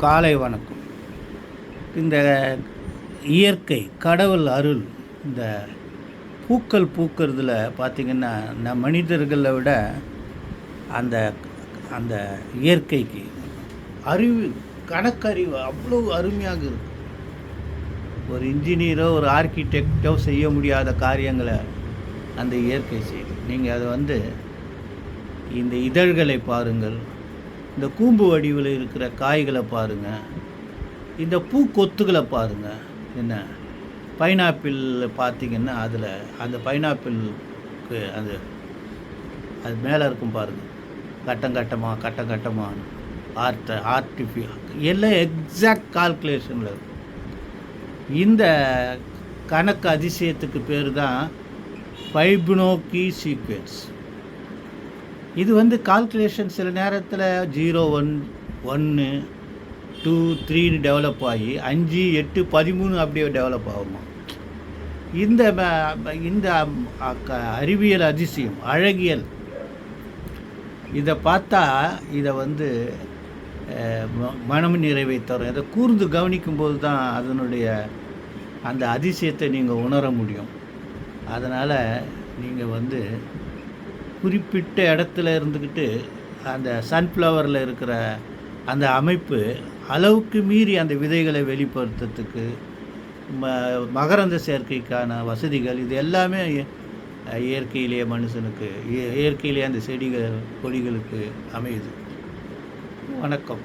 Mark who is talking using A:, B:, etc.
A: காலை வணக்கம். இந்த இயற்கை கடவுள் அருள் இந்த பூக்கள் பூக்கிறதுல பார்த்திங்கன்னா மனிதர்களை விட அந்த அந்த இயற்கைக்கு அறிவு கணக்கறிவு அவ்வளோ அருமையாக இருக்கும். ஒரு இன்ஜினியரோ ஒரு ஆர்கிடெக்டோ செய்ய முடியாத காரியங்களை அந்த இயற்கை செய்யும். நீங்கள் அதை இந்த இதழ்களை பாருங்கள், இந்த கூம்பு வடிவில் இருக்கிற காய்களை பாருங்கள், இந்த பூக்கொத்துகளை பாருங்கள். என்ன பைனாப்பிள் பார்த்திங்கன்னா அதில் அந்த பைனாப்பிளுக்கு அது மேலே இருக்கும் பாருங்கள், கட்டம் கட்டமாக ஆர்டிஃபிஷியல் எல்லாம் எக்ஸாக்ட் கால்குலேஷனில் இருக்கும். இந்த கணக்கு அதிசயத்துக்கு பேர் தான் ஃபைபனோக்கி சீக்வென்ஸ். இது கால்குலேஷன் சில நேரத்தில் 0 1 1 2 3 டெவலப் ஆகி 5 8 13 அப்படியே டெவலப் ஆகுமா. இந்த இந்த அறிவியல் அதிசயம் அழகியல் இதை பார்த்தா இதை மனம் நிறைவை தரும். இதை கூர்ந்து கவனிக்கும்போது தான் அதனுடைய அந்த அதிசயத்தை நீங்கள் உணர முடியும். அதனால் நீங்கள் குறிப்பிட்ட இடத்துல இருந்துக்கிட்டு அந்த சன்ஃப்ளவரில் இருக்கிற அந்த அமைப்பு அளவுக்கு மீறி அந்த விதைகளை வெளிப்படுத்துறதுக்கு மகரந்த சேர்க்கைக்கான வசதிகள் இது எல்லாமே இயற்கையிலேயே மனுஷனுக்கு இயற்கையிலேயே அந்த செடிகள் கொடிகளுக்கு அமையுது. வணக்கம்.